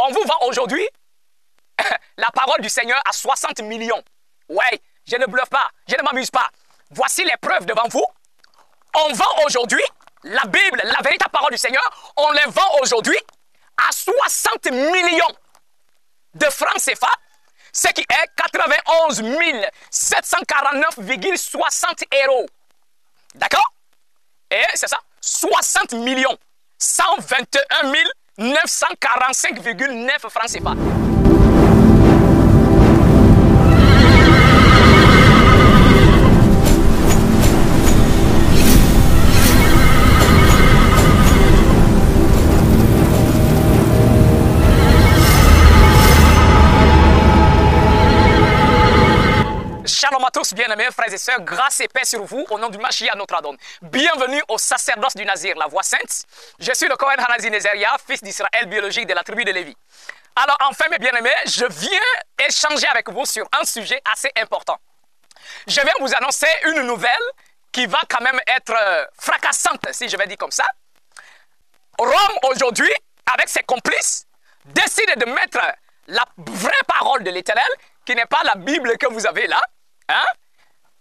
on vous vend aujourd'hui la parole du Seigneur à 60 millions. Ouais, je ne bluffe pas, je ne m'amuse pas. Voici les preuves devant vous. On vend aujourd'hui la Bible, la véritable parole du Seigneur, on les vend aujourd'hui à 60 millions de francs CFA, ce qui est 91 749,60 euros. D'accord? Et c'est ça, 60 millions, 121 945,9 francs CFA. Shalom à tous, bien-aimés frères et sœurs, grâce et paix sur vous, au nom du Mashiach notre Adon. Bienvenue au sacerdoce du Nazir, la voix sainte. Je suis le Cohen Hanazi Nezeria, fils d'Israël biologique de la tribu de Lévi. Alors enfin, mes bien-aimés, je viens échanger avec vous sur un sujet assez important. Je viens vous annoncer une nouvelle qui va quand même être fracassante, si je vais dire comme ça. Rome, aujourd'hui, avec ses complices, décide de mettre la vraie parole de l'Éternel, qui n'est pas la Bible que vous avez là, hein,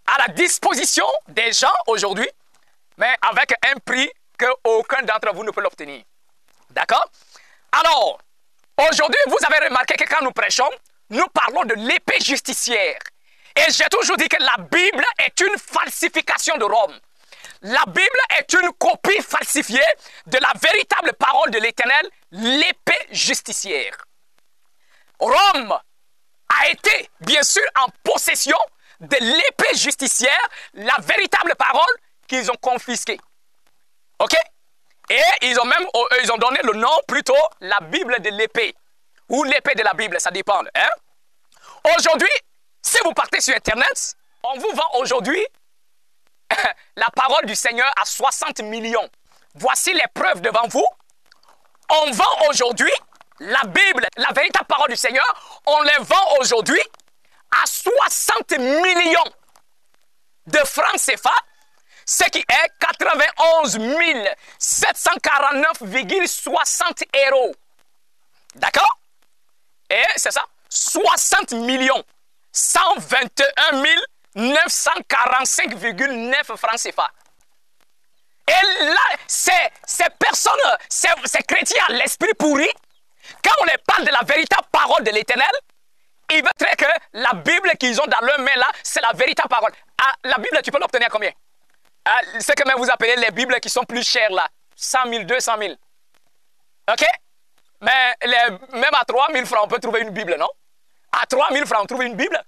à la disposition des gens aujourd'hui, mais avec un prix qu'aucun d'entre vous ne peut l'obtenir. D'accord? Alors, aujourd'hui, vous avez remarqué que quand nous prêchons, nous parlons de l'épée justicière. Et j'ai toujours dit que la Bible est une falsification de Rome. La Bible est une copie falsifiée de la véritable parole de l'Éternel, l'épée justicière. Rome a été, bien sûr, en possession de l'épée justicière, la véritable parole qu'ils ont confisquée. OK? Et ils ont donné le nom plutôt la Bible de l'épée. Ou l'épée de la Bible, ça dépend. Hein? Aujourd'hui, si vous partez sur Internet, on vous vend aujourd'hui la parole du Seigneur à 60 millions. Voici les preuves devant vous. On vend aujourd'hui la Bible, la véritable parole du Seigneur, on les vend aujourd'hui à 60 millions de francs CFA, ce qui est 91 749,60 euros. D'accord? Et c'est ça, 60 millions, 121 945,9 francs CFA. Et là, ces personnes, ces chrétiens à l'esprit pourri, quand on les parle de la véritable parole de l'Éternel, ils veulent dire que la Bible qu'ils ont dans leurs mains là, c'est la véritable parole. Ah, la Bible, tu peux l'obtenir combien? Ce que même vous appelez les Bibles qui sont plus chères là, 100 000, 200 000. OK? Mais même à 3 000 francs, on peut trouver une Bible, non? À 3 000 francs, on trouve une Bible.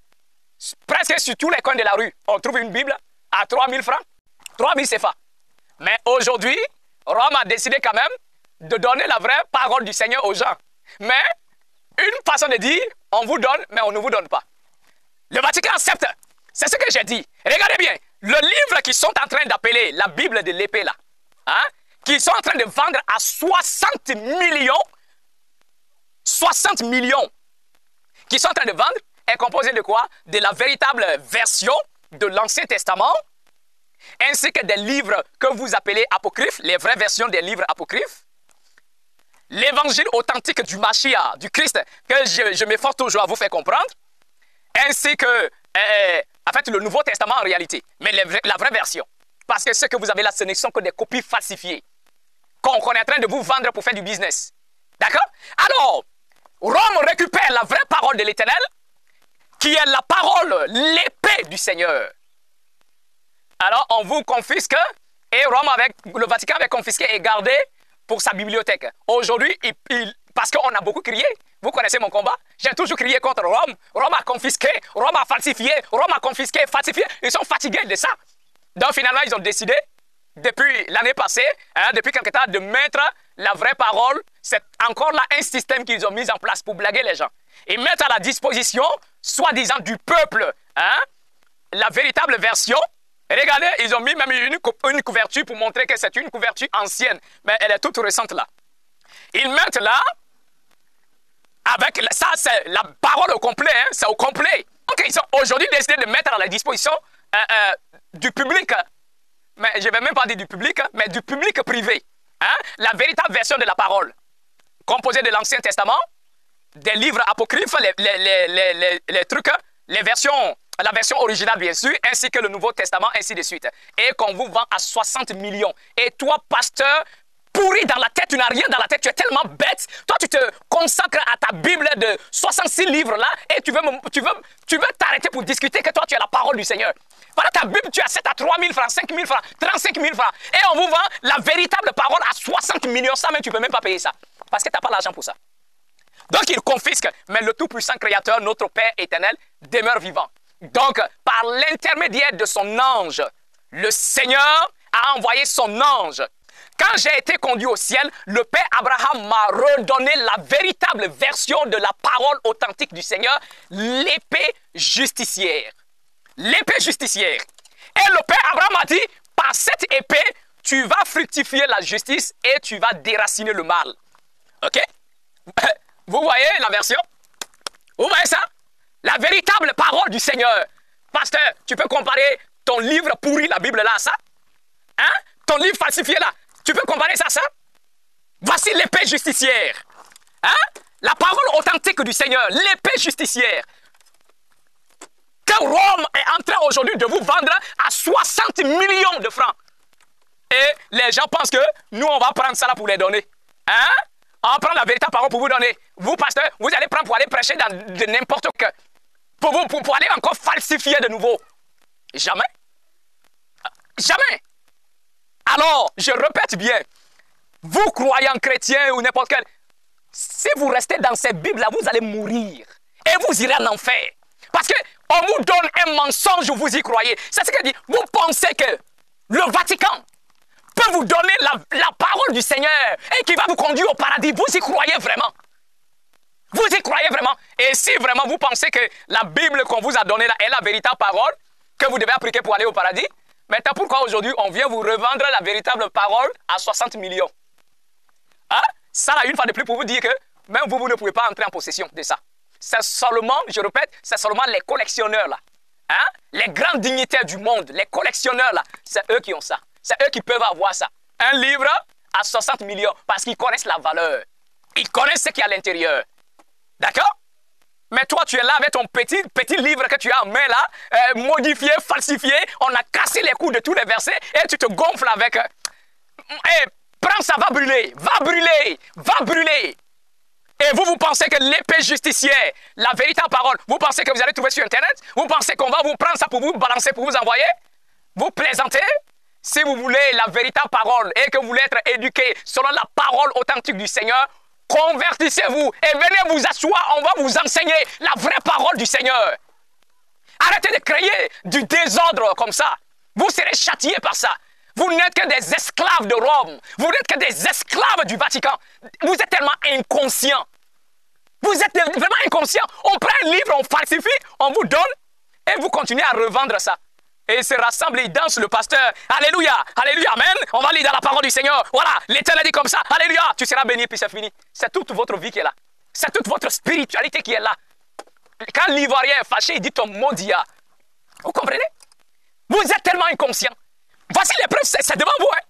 Presque sur tous les coins de la rue, on trouve une Bible à 3 000 francs. 3 000 CFA. Mais aujourd'hui, Rome a décidé quand même de donner la vraie parole du Seigneur aux gens. Mais une façon de dire, on vous donne, mais on ne vous donne pas. Le Vatican accepte. C'est ce que j'ai dit. Regardez bien, le livre qu'ils sont en train d'appeler la Bible de l'épée là, hein, qu'ils sont en train de vendre à 60 millions, qu'ils sont en train de vendre, est composé de quoi? De la véritable version de l'Ancien Testament, ainsi que des livres que vous appelez apocryphes, les vraies versions des livres apocryphes, l'évangile authentique du Mashiach, du Christ, que je m'efforce toujours à vous faire comprendre, ainsi que, en fait, le Nouveau Testament en réalité, mais la vraie version. Parce que ce que vous avez là, ce ne sont que des copies falsifiées, qu'on est en train de vous vendre pour faire du business. D'accord? Alors, Rome récupère la vraie parole de l'Éternel, qui est la parole, l'épée du Seigneur. Alors, on vous confisque, et Rome, le Vatican avait confisqué et gardé pour sa bibliothèque. Aujourd'hui, parce qu'on a beaucoup crié, vous connaissez mon combat, j'ai toujours crié contre Rome. Rome a confisqué, Rome a falsifié, Rome a confisqué, falsifié. Ils sont fatigués de ça. Donc finalement, ils ont décidé, depuis l'année passée, hein, depuis quelque temps, de mettre la vraie parole. C'est encore là un système qu'ils ont mis en place pour blaguer les gens. Ils mettent à la disposition, soi-disant du peuple, hein, la véritable version. Regardez, ils ont mis même une couverture pour montrer que c'est une couverture ancienne, mais elle est toute récente là. Ils mettent là, avec ça, c'est la parole au complet, hein, c'est au complet. Donc ils ont aujourd'hui décidé de mettre à la disposition du public, mais je ne vais même pas dire du public, mais du public privé, hein, la véritable version de la parole, composée de l'Ancien Testament, des livres apocryphes, les trucs, la version originale bien sûr, ainsi que le Nouveau Testament, ainsi de suite. Et qu'on vous vend à 60 millions. Et toi, pasteur, pourri dans la tête, tu n'as rien dans la tête, tu es tellement bête. Toi, tu te consacres à ta Bible de 66 livres là et tu veux t'arrêter pour discuter que toi, tu as la parole du Seigneur. Voilà ta Bible, tu achètes à 3 000 francs, 5 000 francs, 35 000 francs. Et on vous vend la véritable parole à 60 millions. Ça même, tu ne peux même pas payer ça. Parce que tu n'as pas l'argent pour ça. Donc, il confisque. Mais le Tout-Puissant Créateur, notre Père éternel, demeure vivant. Donc, par l'intermédiaire de son ange, le Seigneur a envoyé son ange. Quand j'ai été conduit au ciel, le Père Abraham m'a redonné la véritable version de la parole authentique du Seigneur, l'épée justicière. L'épée justicière. Et le Père Abraham a dit, par cette épée, tu vas fructifier la justice et tu vas déraciner le mal. OK? Vous voyez la version? Vous voyez ça? La véritable parole du Seigneur. Pasteur, tu peux comparer ton livre pourri, la Bible là, à ça? Hein? Ton livre falsifié là, tu peux comparer ça à ça? Voici l'épée justicière. Hein? La parole authentique du Seigneur, l'épée justicière. Que Rome est en train aujourd'hui de vous vendre à 60 millions de francs. Et les gens pensent que nous, on va prendre ça là pour les donner. Hein? On va prendre la véritable parole pour vous donner. Vous, pasteur, vous allez prendre pour aller prêcher dans de n'importe quoi. Pour aller encore falsifier de nouveau. Jamais. Jamais. Alors, je répète bien, vous croyant chrétien ou n'importe quel, si vous restez dans cette Bible-là, vous allez mourir. Et vous irez en enfer. Parce qu'on vous donne un mensonge, vous y croyez. C'est ce que dit. Vous pensez que le Vatican peut vous donner la parole du Seigneur et qui va vous conduire au paradis. Vous y croyez vraiment? Vous y croyez vraiment? Et si vraiment vous pensez que la Bible qu'on vous a donnée là est la véritable parole que vous devez appliquer pour aller au paradis, maintenant pourquoi aujourd'hui on vient vous revendre la véritable parole à 60 millions? Hein? Ça là, une fois de plus pour vous dire que même vous ne pouvez pas entrer en possession de ça. C'est seulement, je répète, c'est seulement les collectionneurs là. Hein? Les grands dignitaires du monde, les collectionneurs là, c'est eux qui ont ça. C'est eux qui peuvent avoir ça. Un livre à 60 millions parce qu'ils connaissent la valeur. Ils connaissent ce qu'il y a à l'intérieur. D'accord? Mais toi, tu es là avec ton petit livre que tu as en main là, modifié, falsifié. On a cassé les coups de tous les versets et tu te gonfles avec... prends ça, va brûler, va brûler, va brûler. Et vous pensez que l'épée justicière, la véritable parole, vous pensez que vous allez trouver sur Internet? Vous pensez qu'on va vous prendre ça pour vous balancer, pour vous envoyer? Vous plaisantez? Si vous voulez la véritable parole et que vous voulez être éduqué selon la parole authentique du Seigneur, convertissez-vous et venez vous asseoir, on va vous enseigner la vraie parole du Seigneur. Arrêtez de créer du désordre comme ça. Vous serez châtiés par ça. Vous n'êtes que des esclaves de Rome. Vous n'êtes que des esclaves du Vatican. Vous êtes tellement inconscients. Vous êtes vraiment inconscients. On prend un livre, on falsifie, on vous donne et vous continuez à revendre ça. Et ils se rassemblent, ils dansent le pasteur. Alléluia, alléluia, amen. On va lire dans la parole du Seigneur. Voilà, l'Éternel dit comme ça. Alléluia, tu seras béni, puis c'est fini. C'est toute votre vie qui est là. C'est toute votre spiritualité qui est là. Quand l'Ivoirien est fâché, il dit ton maudit. Vous comprenez? Vous êtes tellement inconscient. Voici les preuves, c'est devant vous. Hein.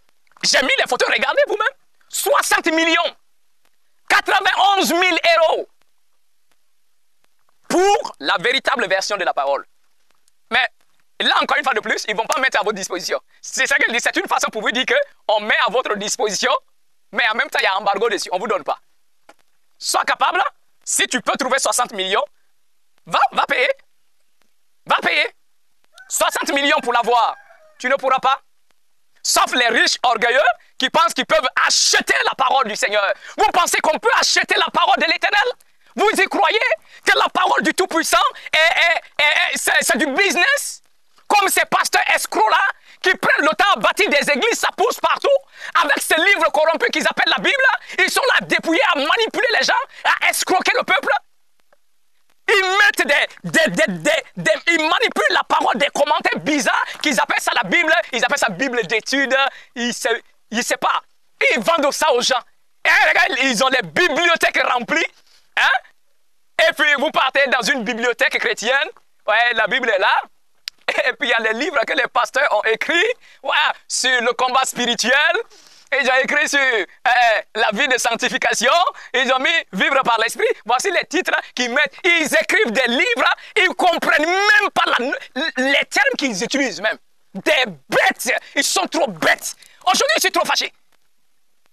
J'ai mis les photos, regardez vous-même. 60 millions. 91 000 euros. Pour la véritable version de la parole. Mais là, encore une fois de plus, ils ne vont pas mettre à votre disposition. C'est ça que je dis, c'est une façon pour vous dire qu'on met à votre disposition, mais en même temps, il y a un embargo dessus, on ne vous donne pas. Sois capable, si tu peux trouver 60 millions, va payer. Va payer. 60 millions pour l'avoir. Tu ne pourras pas. Sauf les riches orgueilleux qui pensent qu'ils peuvent acheter la parole du Seigneur. Vous pensez qu'on peut acheter la parole de l'Éternel? Vous y croyez que la parole du Tout-Puissant, c'est du business? Comme ces pasteurs escrocs-là, qui prennent le temps à bâtir des églises, ça pousse partout, avec ces livres corrompus qu'ils appellent la Bible, ils sont là dépouillés à manipuler les gens, à escroquer le peuple. Ils mettent ils manipulent la parole, des commentaires bizarres, qu'ils appellent ça la Bible, ils appellent ça Bible d'études, ils ne savent pas. Ils vendent ça aux gens. Et regarde, ils ont les bibliothèques remplies, hein? Et puis vous partez dans une bibliothèque chrétienne, ouais, la Bible est là. Et puis il y a les livres que les pasteurs ont écrits sur le combat spirituel, Ils ont écrit sur la vie de sanctification. Ils ont mis vivre par l'esprit. Voici les titres qu'ils mettent. Ils écrivent des livres. Ils ne comprennent même pas les termes qu'ils utilisent même. Des bêtes. Ils sont trop bêtes. Aujourd'hui, je suis trop fâché.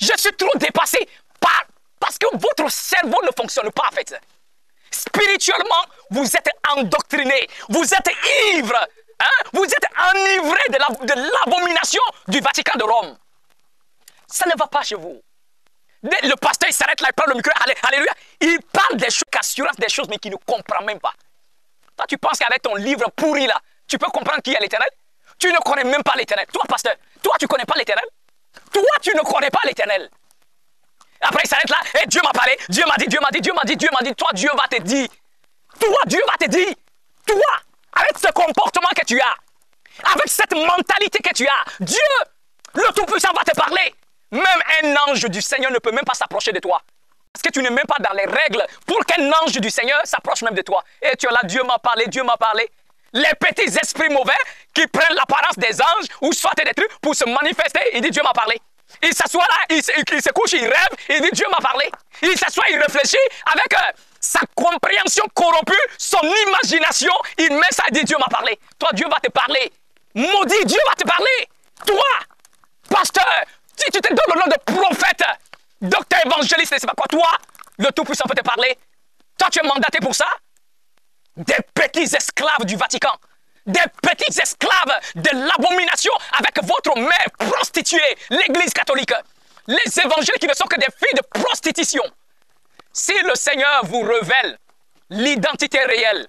Je suis trop dépassé parce que votre cerveau ne fonctionne pas en fait. Spirituellement, vous êtes endoctriné. Vous êtes ivre. Hein? Vous êtes enivré de l'abomination du Vatican de Rome. Ça ne va pas chez vous. Le pasteur, il s'arrête là, il prend le micro, alléluia. Il parle des choses, assurance des choses, mais qu'il ne comprend même pas. Toi, tu penses qu'avec ton livre pourri là, tu peux comprendre qui est l'Éternel? Tu ne connais même pas l'Éternel. Toi, pasteur, toi, tu ne connais pas l'Éternel? Toi, tu ne connais pas l'Éternel. Après, il s'arrête là, et Dieu m'a parlé, Dieu m'a dit, Dieu m'a dit, Dieu m'a dit, Dieu m'a dit. Toi, Dieu va te dire. Toi, Dieu va te dire. Toi, avec ce comportement que tu as, avec cette mentalité que tu as, Dieu, le Tout-Puissant va te parler. Même un ange du Seigneur ne peut même pas s'approcher de toi. Parce que tu n'es même pas dans les règles pour qu'un ange du Seigneur s'approche même de toi. Et tu es là, Dieu m'a parlé, Dieu m'a parlé. Les petits esprits mauvais qui prennent l'apparence des anges ou soit des trucs pour se manifester, il dit Dieu m'a parlé. Il s'assoit là, il se couche, il rêve, il dit Dieu m'a parlé. Il s'assoit, il réfléchit avec sa compréhension corrompue, son imagination, il met ça et dit Dieu m'a parlé. Toi, Dieu va te parler. Maudit, Dieu va te parler. Toi, pasteur, si tu te donnes le nom de prophète, docteur évangéliste, c'est pas quoi, toi, le Tout-Puissant peut te parler. Toi, tu es mandaté pour ça. Des petits esclaves du Vatican. Des petits esclaves de l'abomination avec votre mère prostituée, l'Église catholique. Les évangiles qui ne sont que des filles de prostitution. Si le Seigneur vous révèle l'identité réelle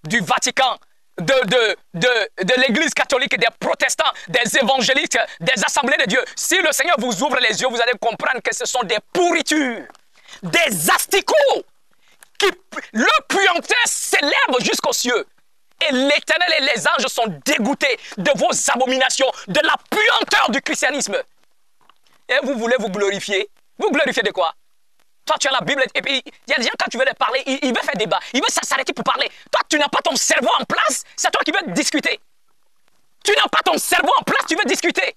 du Vatican, de l'Église catholique, des protestants, des évangélistes, des assemblées de Dieu, si le Seigneur vous ouvre les yeux, vous allez comprendre que ce sont des pourritures, des asticots, qui le puanteur s'élève jusqu'aux cieux. Et l'Éternel et les anges sont dégoûtés de vos abominations, de la puanteur du christianisme. Et vous voulez vous glorifier. Vous glorifiez de quoi? Toi, tu as la Bible, et puis il y a des gens, quand tu veux les parler, ils veulent faire débat. Ils veulent s'arrêter pour parler. Toi, tu n'as pas ton cerveau en place, c'est toi qui veux discuter. Tu n'as pas ton cerveau en place, tu veux discuter.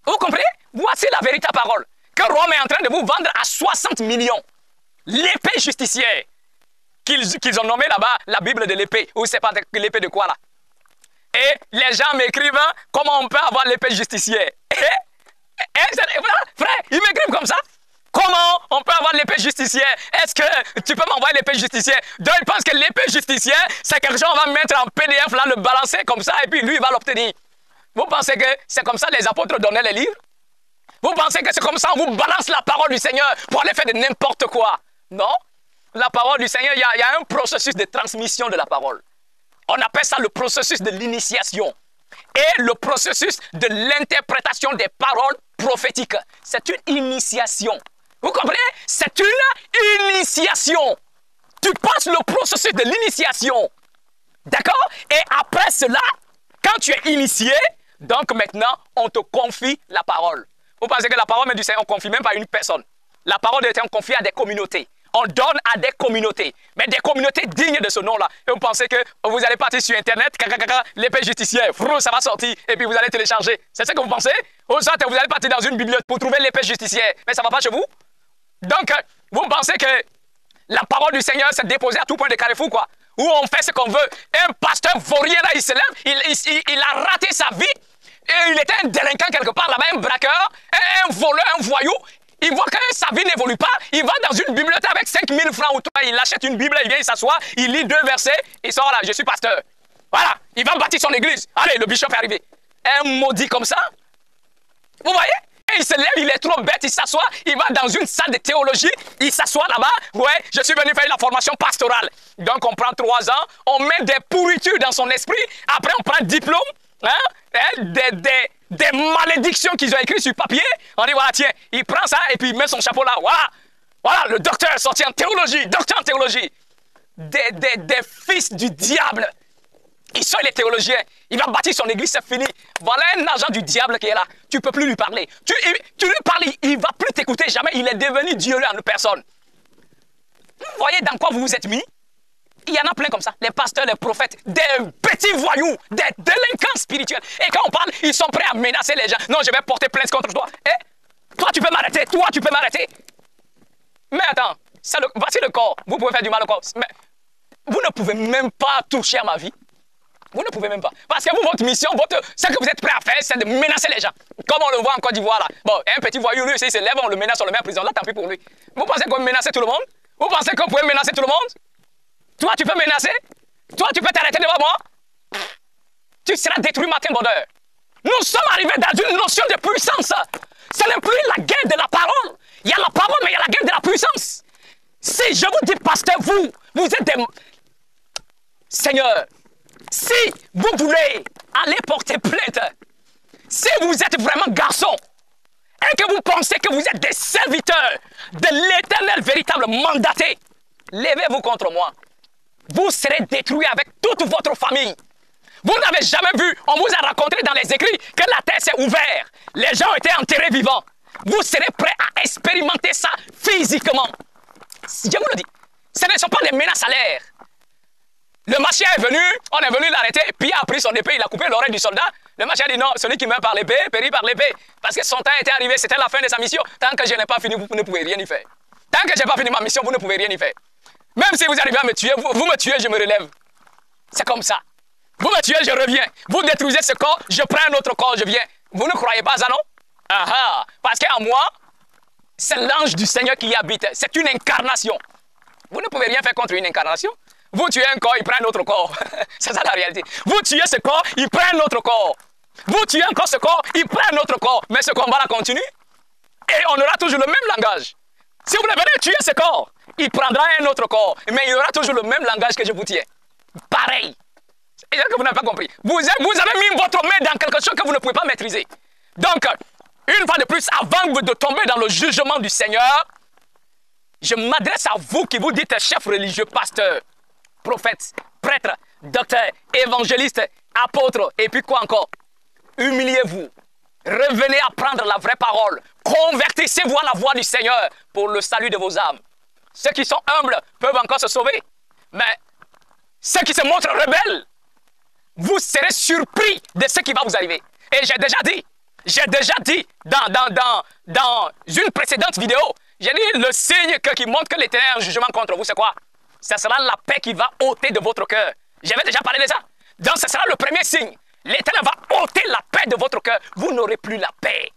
Vous comprenez? Voici la véritable parole. Que Rome est en train de vous vendre à 60 millions. L'épée justicière. Qu'ils ont nommé là-bas la Bible de l'épée. Ou c'est pas l'épée de quoi là? Et les gens m'écrivent comment on peut avoir l'épée justicière. Frère, ils m'écrivent comme ça. Comment on peut avoir l'épée justicière? Est-ce que tu peux m'envoyer l'épée justicière? Donc ils pensent que l'épée justicière, c'est quelque chose qu'on va mettre en PDF là, le balancer comme ça, et puis lui il va l'obtenir. Vous pensez que c'est comme ça les apôtres donnaient les livres? Vous pensez que c'est comme ça on vous balance la parole du Seigneur pour aller faire de n'importe quoi? Non. La parole du Seigneur, il y a un processus de transmission de la parole. On appelle ça le processus de l'initiation. Et le processus de l'interprétation des paroles prophétiques. C'est une initiation. Vous comprenez? C'est une initiation. Tu passes le processus de l'initiation. D'accord? Et après cela, quand tu es initié, donc maintenant, on te confie la parole. Vous pensez que la parole du Seigneur, on ne confie même pas à une personne. La parole de Dieu, on confie à des communautés. On donne à des communautés, mais des communautés dignes de ce nom-là. Et vous pensez que vous allez partir sur Internet, l'épée justicière, ça va sortir, et puis vous allez télécharger. C'est ce que vous pensez? Vous allez partir dans une bibliothèque pour trouver l'épée justicière, mais ça ne va pas chez vous? Donc, vous pensez que la parole du Seigneur s'est déposée à tout point de carrefour, quoi, où on fait ce qu'on veut. Un pasteur vaurien, là, il se lève, il a raté sa vie, et il était un délinquant quelque part là-bas, un braqueur, un voleur, un voyou. Il voit que sa vie n'évolue pas. Il va dans une bibliothèque avec 5000 francs ou 3. Il achète une Bible, il vient, il s'assoit, il lit 2 versets, il sort là, je suis pasteur. Voilà, il va bâtir son église. Allez, le bishop est arrivé. Un maudit comme ça. Vous voyez? Et il se lève, il est trop bête, il s'assoit, il va dans une salle de théologie, il s'assoit là-bas. Ouais, je suis venu faire la formation pastorale. Donc on prend 3 ans, on met des pourritures dans son esprit. Après, on prend un diplôme, hein, des malédictions qu'ils ont écrites sur papier. On dit, voilà, tiens, il prend ça et puis il met son chapeau là. Voilà, voilà, le docteur est sorti en théologie, docteur en théologie. Des fils du diable. Ils sont les théologiens. Il va bâtir son église, c'est fini. Voilà un agent du diable qui est là. Tu ne peux plus lui parler. Tu lui parles, il ne va plus t'écouter jamais. Il est devenu Dieu en personne. Vous voyez dans quoi vous vous êtes mis? Il y en a plein comme ça. Les pasteurs, les prophètes, des petits voyous, des délinquants spirituels. Et quand on parle, ils sont prêts à menacer les gens. Non, je vais porter plainte contre toi. Eh, toi, tu peux m'arrêter. Toi, tu peux m'arrêter. Mais attends, voici le corps. Vous pouvez faire du mal au corps. Mais vous ne pouvez même pas toucher à ma vie. Vous ne pouvez même pas. Parce que vous, votre mission, ce que vous êtes prêt à faire, c'est de menacer les gens. Comme on le voit en Côte d'Ivoire là. Bon, un petit voyou, lui, s'il se lève, on le menace, on le met en prison. Là, tant pis pour lui. Vous pensez qu'on peut menacer tout le monde? Vous pensez qu'on peut menacer tout le monde? Toi, tu peux menacer? Toi, tu peux t'arrêter devant moi? Tu seras détruit matin bonheur. Nous sommes arrivés dans une notion de puissance. Ce n'est plus la guerre de la parole. Il y a la parole, mais il y a la guerre de la puissance. Si je vous dis, pasteur, vous êtes des... Seigneur, si vous voulez aller porter plainte, si vous êtes vraiment garçon, et que vous pensez que vous êtes des serviteurs de l'Éternel véritable mandaté, levez-vous contre moi. Vous serez détruits avec toute votre famille. Vous n'avez jamais vu, on vous a raconté dans les écrits que la terre s'est ouverte. Les gens ont été enterrés vivants. Vous serez prêts à expérimenter ça physiquement. Je vous le dis, ce ne sont pas des menaces à l'air. Le Machia est venu, on est venu l'arrêter, puis a pris son épée, il a coupé l'oreille du soldat. Le Machia a dit non, celui qui meurt par l'épée, périt par l'épée. Parce que son temps était arrivé, c'était la fin de sa mission. Tant que je n'ai pas fini, vous ne pouvez rien y faire. Tant que je n'ai pas fini ma mission, vous ne pouvez rien y faire. Même si vous arrivez à me tuer, vous me tuez, je me relève. C'est comme ça. Vous me tuez, je reviens. Vous détruisez ce corps, je prends un autre corps, je viens. Vous ne croyez pas ça, non? Ah, parce qu'en moi, c'est l'ange du Seigneur qui y habite. C'est une incarnation. Vous ne pouvez rien faire contre une incarnation. Vous tuez un corps, il prend un autre corps. C'est ça la réalité. Vous tuez ce corps, il prend un autre corps. Vous tuez encore ce corps, il prend un autre corps. Mais ce combat-là continue. Et on aura toujours le même langage. Si vous venez tuer ce corps, il prendra un autre corps. Mais il aura toujours le même langage que je vous tiens. Pareil. Et c'est que vous n'avez pas compris. Vous avez mis votre main dans quelque chose que vous ne pouvez pas maîtriser. Donc, une fois de plus, avant de tomber dans le jugement du Seigneur, je m'adresse à vous qui vous dites chef religieux, pasteur, prophète, prêtre, docteur, évangéliste, apôtre, et puis quoi encore? Humiliez-vous. Revenez à prendre la vraie parole. Convertissez-vous à la voix du Seigneur pour le salut de vos âmes. Ceux qui sont humbles peuvent encore se sauver. Mais ceux qui se montrent rebelles, vous serez surpris de ce qui va vous arriver. Et j'ai déjà dit dans une précédente vidéo, j'ai dit le signe qui montre que l'Éternel a un jugement contre vous, c'est quoi? Ce sera la paix qui va ôter de votre cœur. J'avais déjà parlé de ça. Donc ce sera le premier signe. L'Éternel va ôter la paix de votre cœur. Vous n'aurez plus la paix.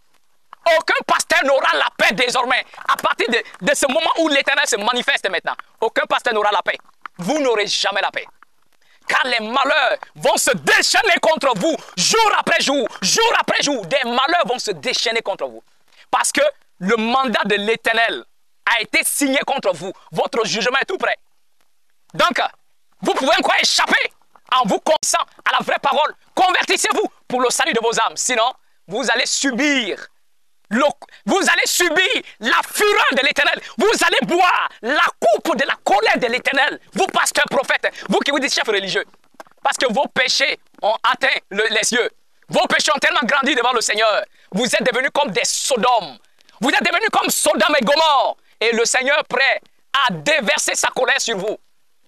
Aucun pasteur n'aura la paix désormais. À partir de ce moment où l'Éternel se manifeste maintenant, aucun pasteur n'aura la paix. Vous n'aurez jamais la paix. Car les malheurs vont se déchaîner contre vous, jour après jour, jour après jour. Des malheurs vont se déchaîner contre vous. Parce que le mandat de l'Éternel a été signé contre vous. Votre jugement est tout prêt. Donc, vous pouvez encore échapper en vous confiant à la vraie parole. Convertissez-vous pour le salut de vos âmes. Sinon, vous allez subir la fureur de l'Éternel. Vous allez boire la coupe de la colère de l'Éternel. Vous, pasteurs, prophètes, vous qui vous dites chefs religieux. Parce que vos péchés ont atteint les cieux. Vos péchés ont tellement grandi devant le Seigneur. Vous êtes devenus comme des Sodomes. Vous êtes devenus comme Sodome et Gomorrhe. Et le Seigneur est prêt à déverser sa colère sur vous.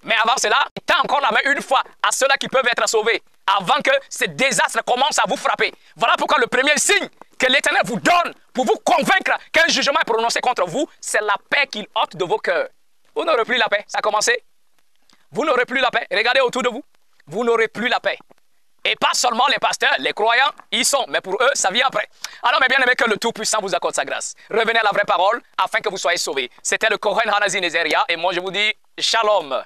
Mais avant cela, il tend encore la main une fois à ceux-là qui peuvent être sauvés. Avant que ces désastres commencent à vous frapper. Voilà pourquoi le premier signe que l'Éternel vous donne pour vous convaincre qu'un jugement est prononcé contre vous, c'est la paix qu'il ôte de vos cœurs. Vous n'aurez plus la paix. Ça a commencé. Vous n'aurez plus la paix. Regardez autour de vous. Vous n'aurez plus la paix. Et pas seulement les pasteurs, les croyants, ils sont. Mais pour eux, ça vient après. Alors, mes bien-aimés, que le Tout-Puissant vous accorde sa grâce. Revenez à la vraie parole afin que vous soyez sauvés. C'était le Cohen Hanazi Nezeria. Et moi, je vous dis Shalom.